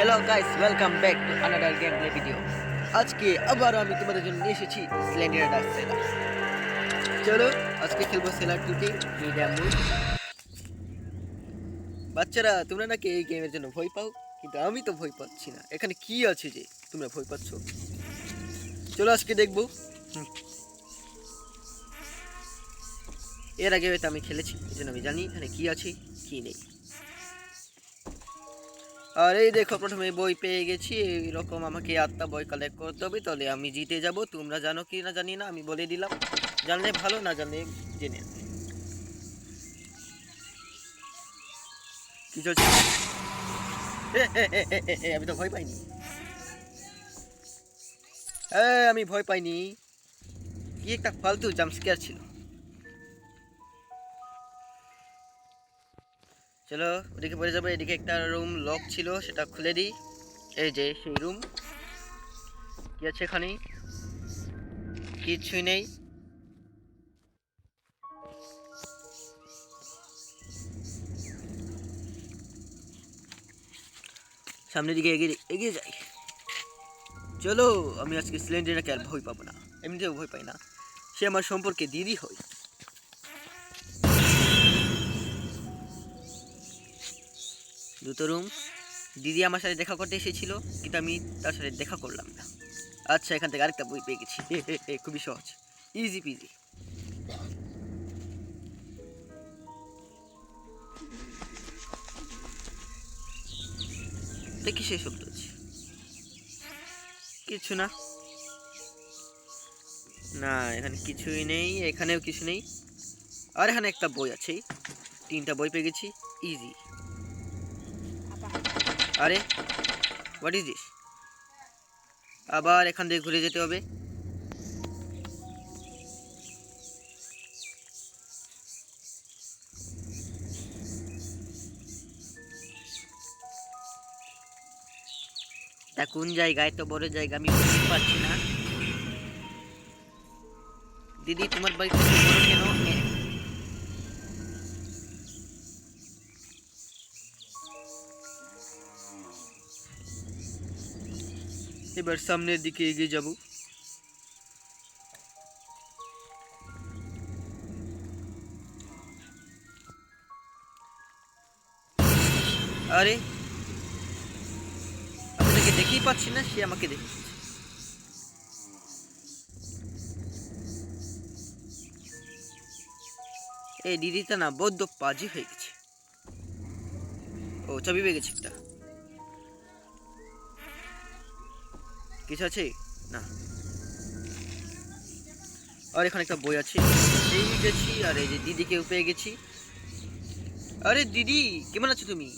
Hello guys, welcome back to another game play video. আজকে আবারও আমি তোমাদের জন্য নিয়ে এসেছি স্লেন্ডার সেলার। চলো আজকে খেলবো সেলার 2টি মিডিয়াম মুড। বাচ্চারা, তোমরা নাকি এই গেমের জন্য ভয় পাও, কিন্তু আমি তো ভয় পাচ্ছি না। এখানে কি আছে যে তোমরা ভয় পাচ্ছ? চলো আজকে দেখবো। এর আগে হয়তো আমি খেলেছি, এই জন্য আমি জানি এখানে কি আছে কি নেই। আর এই দেখো, প্রথমে বই পেয়ে গেছি। এইরকম আমাকে 8টা বই কালেক্ট করতে হবে, তাহলে আমি জিতে যাব। তোমরা জানো কি না জানি না, আমি বলে দিলাম। জানলে ভালো, না জানলে জেনে নাও। কি চলছে? আমি তো ভয় পাইনি। আমি ভয় পাইনি। কি একটা ফালতু জাম্প স্কেয়ার ছিল। চলো ওদিকে পড়ে যাবো। এদিকে একটা রুম লক ছিল, সেটা খুলে দিই। এই যে সেই রুম। কি আছে এখানে? কিছুই নেই। সামনের দিকে এগিয়ে এগিয়ে যাই। চলো, আমি আজকে স্লেন্ডারকে আর ভয় পাবো না। এমনিতেও ভয় পাই না, সে আমার সম্পর্কে দিদি হয়। দুটো রুম। দিদি আমার সাথে দেখা করতে এসেছিল, কিন্তু আমি তার সাথে দেখা করলাম না। আচ্ছা, এখান থেকে আরেকটা বই পেয়ে গেছি। খুবই সহজ, ইজি পিজি। দেখি সে শব্দ হচ্ছে। কিছু না, না এখানে কিছুই নেই, এখানেও কিছু নেই। আর এখানে একটা বই আছে। 3টা বই পেয়ে গেছি, ইজি। আরে হোয়াট ইজ দিস? আবার এখান থেকে ঘুরে যেতে হবে। তা কোন জায়গায়? তো বড় জায়গা, আমি বুঝতে পারছি না। দিদি, তোমার বাড়িতে বড় কেন? এবার সামনের দিকে এগিয়ে যাব। আরে আমি তাকে দেখেই পাচ্ছি না, সে আমাকে দেখে। এই দিদিটা না বড্ড পাজি হয়ে গেছে। ও, চাবি পেয়ে গেছি একটা। কিছু আছে না। আর এখানে একটা বই আছে, এই গেছি। আর এই যে দিদিকেও পেয়ে গেছি। আরে দিদি, কেমন আছো তুমি?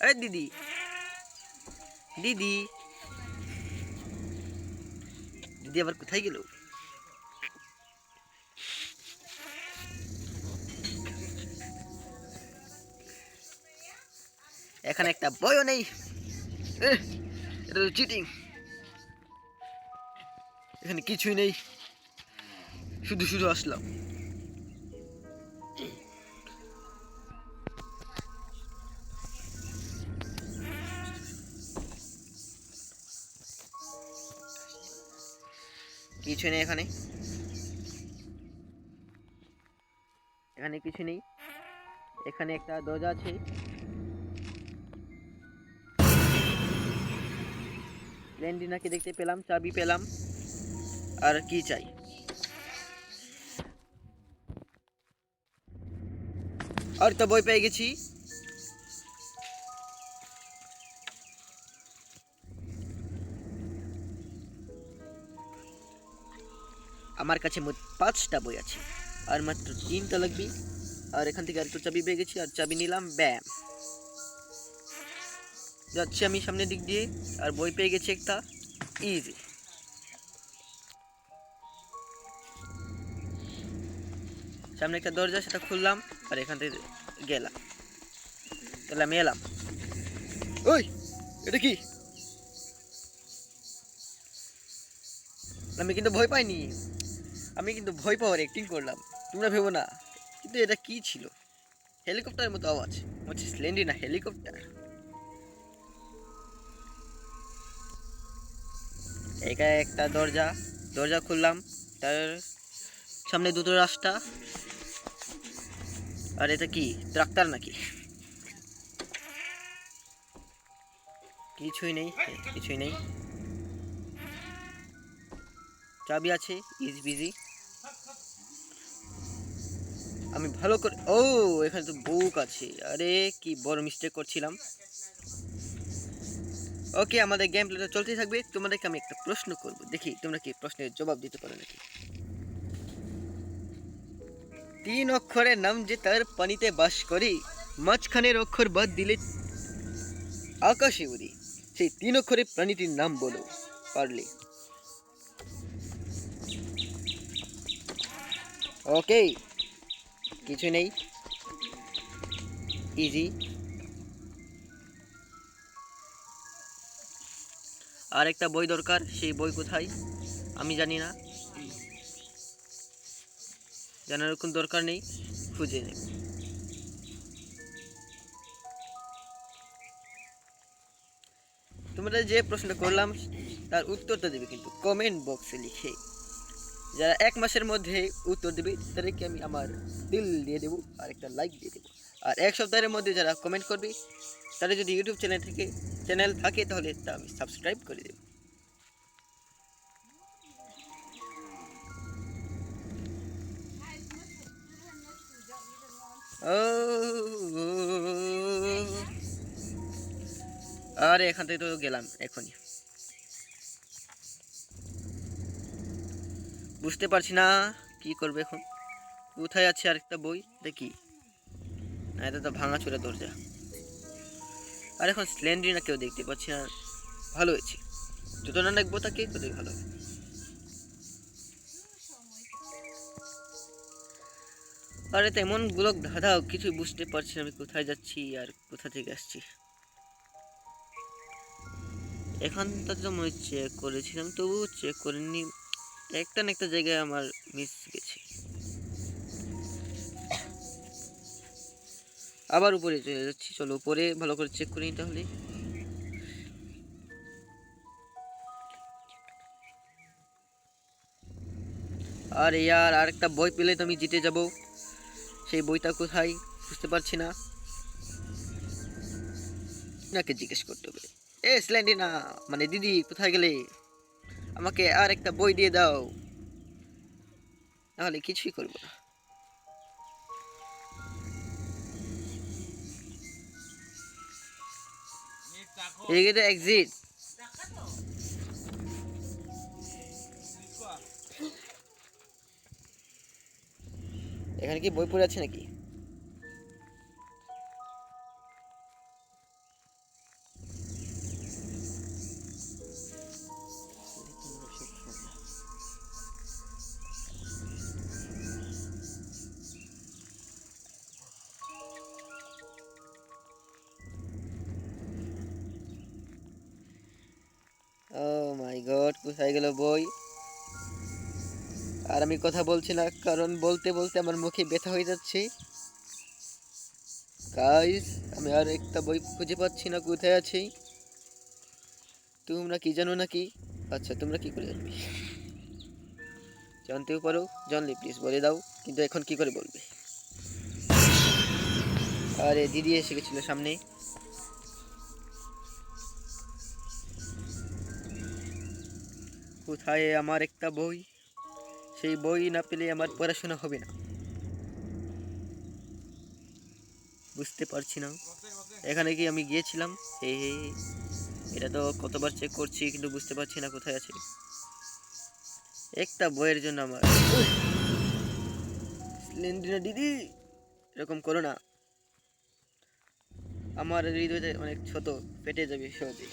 আরে দিদি, দিদি, দিদি আবার কোথায় গেল? এখানে একটা বইও নেই। এটা তো চিটিং। এখানে কিছুই নেই, শুধু শুধু আসলাম। কিছু নেই এখানে, এখানে কিছু নেই। এখানে একটা দরজা আছে। ল্যান্ডিনাকে দেখতে পেলাম, চাবি পেলাম। আর কি চাই? আর তো বই পেয়ে গেছি। আমার কাছে মোট 5টা বই আছে, আর মাত্র 3টা লাগবে। আর এখান থেকে আরেকটু চাবি পেয়ে গেছি, আর চাবি নিলাম। ব্যাম, যাচ্ছি আমি সামনের দিক দিয়ে। আর বই পেয়ে গেছি একটা, ইজি। সামনে একটা দরজা, সেটা খুললাম। আর এখান থেকে গেলাম। তাহলে আমি এলাম। ওই, এটা কি? আমি কিন্তু ভয় পাইনি, আমি কিন্তু ভয় পাওয়ার অ্যাক্টিং করলাম, তোমরা ভেবো না। কিন্তু এটা কি ছিল? হেলিকপ্টারের মতো আওয়াজ, হচ্ছে স্লেন্ডি না হেলিকপ্টার। এটা একটা দরজা, দরজা খুললাম, তার সামনে দুটো রাস্তা। আর এটা কি ট্রাক্টর নাকি? কিছুই নেই, কিছুই নেই। চাবি আছে, ইজি বিজি। আমি ভালো করে, ও এখানে তো বুক আছে। আরে কি বড় মিস্টেক করছিলাম। ওকে, আমাদের গেম প্লেটা চলতেই থাকবে। তোমাদেরকে আমি একটা প্রশ্ন করব, দেখি তোমরা কি প্রশ্নের জবাব দিতে পারো নাকি। 3 অক্ষরের নাম যে তার পানিতে বাস করে, মাঝখানের অক্ষর বাদ দিলে আকাশে উড়ে, সেই 3 অক্ষরের প্রাণীটির নাম বলো পারলে। ওকে, কিছু নেই, ইজি। আর একটা বই দরকার, সেই বই কোথায় আমি জানি না, জানার কোনো দরকার নেই, খুঁজে নেব। তোমরা যে প্রশ্নটা করলাম তার উত্তরটা দেবে কিন্তু কমেন্ট বক্সে লিখে। যারা 1 মাসের মধ্যে উত্তর দেবে তাদেরকে আমি আমার দিল দিয়ে দেবো আর একটা লাইক দিয়ে দেবো। আর 1 সপ্তাহের মধ্যে যারা কমেন্ট করবে, তারা যদি ইউটিউব চ্যানেল থাকে তাহলে তা আমি সাবস্ক্রাইব করে দেবো। আরে এখান থেকে তো গেলাম এখনই, বুঝতে পারছি না কি করবে এখন। কোথায় আছে আরেকটা বই দেখি? না, এটা তো ভাঙাচোরা দরজা। আর এখন স্ল্যান্ড্রিনা কেউ দেখতে পাচ্ছি না, ভালো হয়েছে। যত না দেখবো তাকে ততই ভালো হবে। আরে তেমন গুলোক ধাঁধাও কিছুই বুঝতে পারছি না আমি কোথায় যাচ্ছি আর কোথা থেকে আসছি। এখানটাতে তো মনে চেক করেছিলাম, তবু চেক করিনি। একটা না একটা জায়গায় আমার মিস গেছে। আবার উপরে চলে যাচ্ছি, চলো উপরে ভালো করে চেক করি তাহলে। আর ইয়ার আর একটা বই পেলে তো আমি জিতে যাব। সেই বইটা কোথায় বুঝতে পারছি না, নাকে জিজ্ঞেস করতে হবে। স্ল্যান্ডিনা, মানে দিদি কোথায় গেলে? আমাকে আর একটা বই দিয়ে দাও, নাহলে কিছুই করবো না। এদিকে তো এক্সিট। এখানে কি বই পড়ে আছে নাকি? ও মাই গড, কোথায় গেল বই? আর আমি কথা বলছি না, কারণ বলতে বলতে আমার মুখে ব্যথা হয়ে যাচ্ছে। গাইস, আমি আর একটা বই খুঁজে পাচ্ছি না, কোথায় আছে? তোমরা কি জানো নাকি? আচ্ছা, তোমরা কি করে জানবে? জানতেও পারো, জানলে প্লিজ বলে দাও, কিন্তু এখন কি করে বলবে? আরে দিদি এসে গেছিল সামনে। কোথায় আমার একটা বই? সেই বই না পেলে আমার পড়াশোনা হবে না। বুঝতে পারছি না। এখানে কি আমি গিয়েছিলাম? হে হে, এটা তো কতবার চেক করছি কিন্তু বুঝতে পারছি না কোথায় আছে। একটা বইয়ের জন্য আমার স্লেন্ড্রিনা দিদি, এরকম করো না। আমার হৃদয়টা অনেক ছোট, ফেটে যাবে সহজে।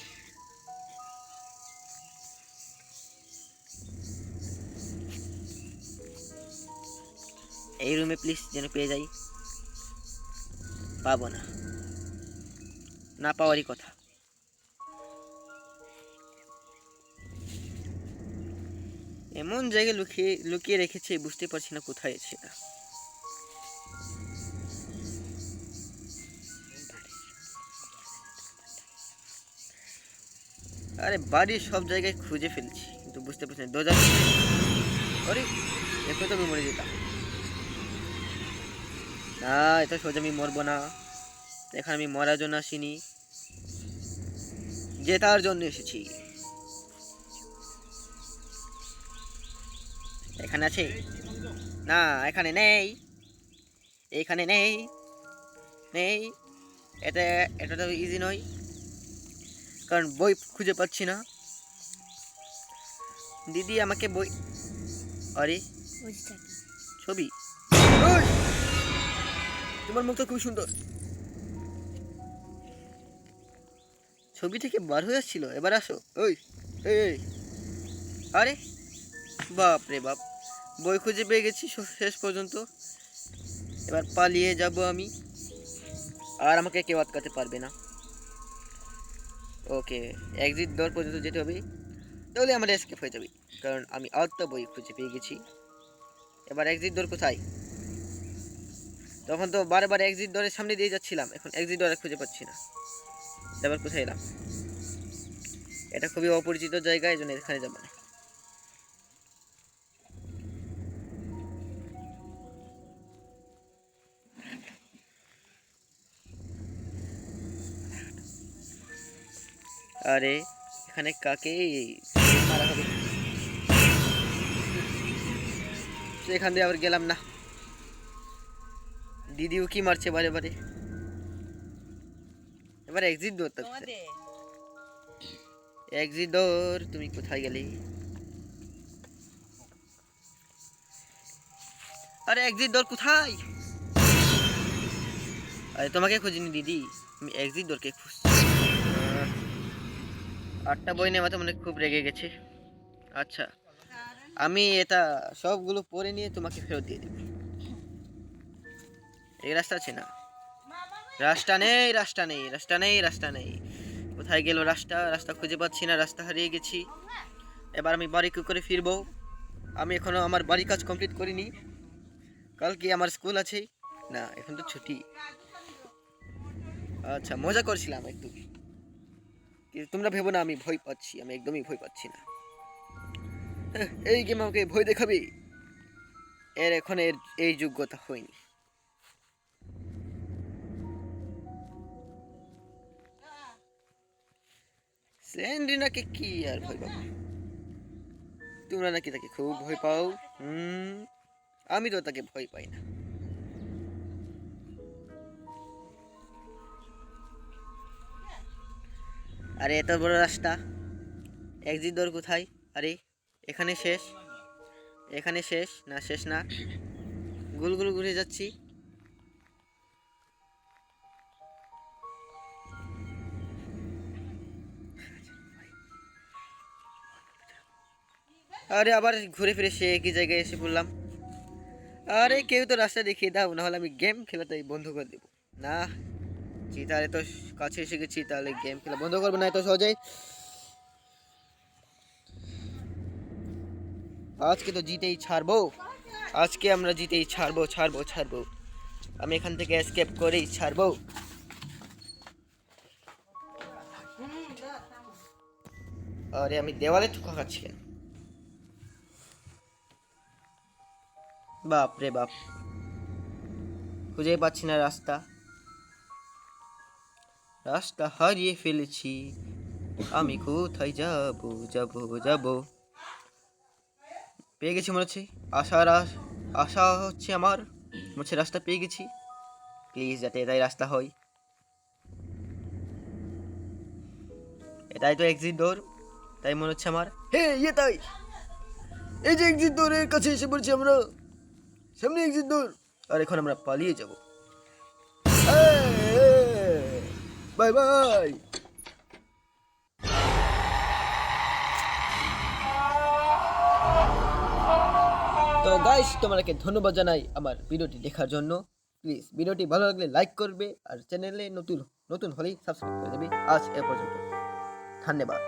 এই রুমে প্লিজ যেন পেয়ে যাই। পাবো না, না পাওয়ারই কথা। এমন জায়গায় লুকিয়ে লুকিয়ে রেখেছে, বুঝতে পারছি না কোথায় সেটা। আরে বাড়ির সব জায়গায় খুঁজে ফেলছি, কিন্তু বুঝতে পারছি না দরজা। আরে দেখো তো আমি মরে যেতাম না, এটা সোজা আমি মরবো না। এখানে আমি মরার জন্য আসিনি, জেতার জন্য এসেছি। এখানে আছে না, এখানে নেই, এখানে নেই, নেই। এটা এটা তো ইজি নয়, কারণ বই খুঁজে পাচ্ছি না। দিদি আমাকে বই, আরে ছবি, ওই, তোমার মুখটা খুব সুন্দর, ছবি থেকে বার হয়ে আসছিল, এবার আসো। ওই এই, আরে বাপ রে বাপ, বই খুঁজে পেয়ে গেছি শেষ পর্যন্ত। এবার পালিয়ে যাব আমি, আর আমাকে কেউ আটকাতে পারবে না। ওকে, এক্সিট ডোর পর্যন্ত যেতে হবে, তাহলে আমার এসকেপ হয়ে যাবে, কারণ আমি আরেকটা বই খুঁজে পেয়ে গেছি। এবার এক্সিট ডোর কোথায়? তখন তো বারবার এক্সিট ডোরের সামনে দিয়ে যাচ্ছিলাম, এখন এক্সিট ডোর খুঁজে পাচ্ছি না। এবার কোথায় এলাম? এটা খুবই অপরিচিত জায়গা, এই জন্য এখানে যাবো না। আরে এখানে কাকে মারা হবে? সেখান দিয়ে আবার গেলাম না। দিদিও কি মারছে বারে বারে। এবার এক্সিট ডোর, এক্সিট ডোর তুমি কোথায় গেলে? আরে এক্সিট ডোর কোথায়? আরে তোমাকে খুঁজিনি দিদি, আমি এক্সিট ডোরকে খুঁজছি। 8টা বই নেওয়াতে মানে খুব রেগে গেছে। আচ্ছা, আমি এটা সবগুলো পড়ে নিয়ে তোমাকে ফেরত দিয়ে দেব। এই রাস্তা আছে না? রাস্তা নেই, রাস্তা নেই, রাস্তা নেই, রাস্তা নেই। কোথায় গেল রাস্তা? রাস্তা খুঁজে পাচ্ছি না, রাস্তা হারিয়ে গেছি। এবার আমি বাড়ি কি করে ফিরবো? আমি এখনো আমার বাড়ি কাজ কমপ্লিট করিনি, কালকে আমার স্কুল আছে। না, এখন তো ছুটি। আচ্ছা, মজা করছিলাম একটু, কিন্তু তোমরা ভেবো না আমি ভয় পাচ্ছি, আমি একদমই ভয় পাচ্ছি না। এই গেম আমাকে ভয় দেখাবে? এর এখন এই যোগ্যতা হয়নি। স্যান্ড্রিনাকে কি আর ভয় পাবো? তোমরা নাকি তাকে খুব ভয় পাও। আমি তো তাকে ভয় পাই না। আরে এত বড় রাস্তা, এক্সিট ডোর কোথায়? আরে এখানে শেষ, এখানে শেষ না, শেষ না, গোল গোল ঘুরে যাচ্ছি। আরে আবার ঘুরে ফিরে সে একই জায়গায় এসে পড়লাম। আরে কেউ তো রাস্তা দেখিয়ে দাও, নাহলে আমি গেম খেলাটাই বন্ধ করে দেবো। না, চিতারে তো কাছে এসে গেছি, তাহলে গেম খেলা বন্ধ করবো না এত সহজেই। আজকে তো জিতেই ছাড়বো, আজকে আমরা জিতেই ছাড়বো, ছাড়বো, ছাড়বো। আমি এখান থেকে এসকেপ করেই ছাড়বো। আরে আমি দেওয়ালে ঠোকা খাচ্ছি কেন? বাপ রে বাপ, খুঁজেই পাচ্ছি না রাস্তা, রাস্তা হারিয়ে ফেলেছি। আমি কোথায় যাব, যাব, যাব? পেয়ে গেছি মনে হচ্ছে, আশা হচ্ছে আমার, মনে হচ্ছে রাস্তা পেয়ে গেছি। প্লিজ যাতে এটাই রাস্তা হয়। এটাই তো এক্সিট ডোর, তাই মনে হচ্ছে আমার। হে ইয়ে তাই, এই যে এক্সিট ডোরের কাছে এসে পড়ছি আমরা, সামনে এক্সিট ডোর। আর এখন আমরা পালিয়ে যাব। Bye bye. তো গাইস, তোমাকে ধন্যবাদ জানাই আমার ভিডিওটি দেখার জন্য। প্লিজ ভিডিওটি ভালো লাগলে লাইক করবে, আর চ্যানেলে নতুন নতুন হলেই সাবস্ক্রাইব করে দেবে। আজ এ পর্যন্ত, ধন্যবাদ।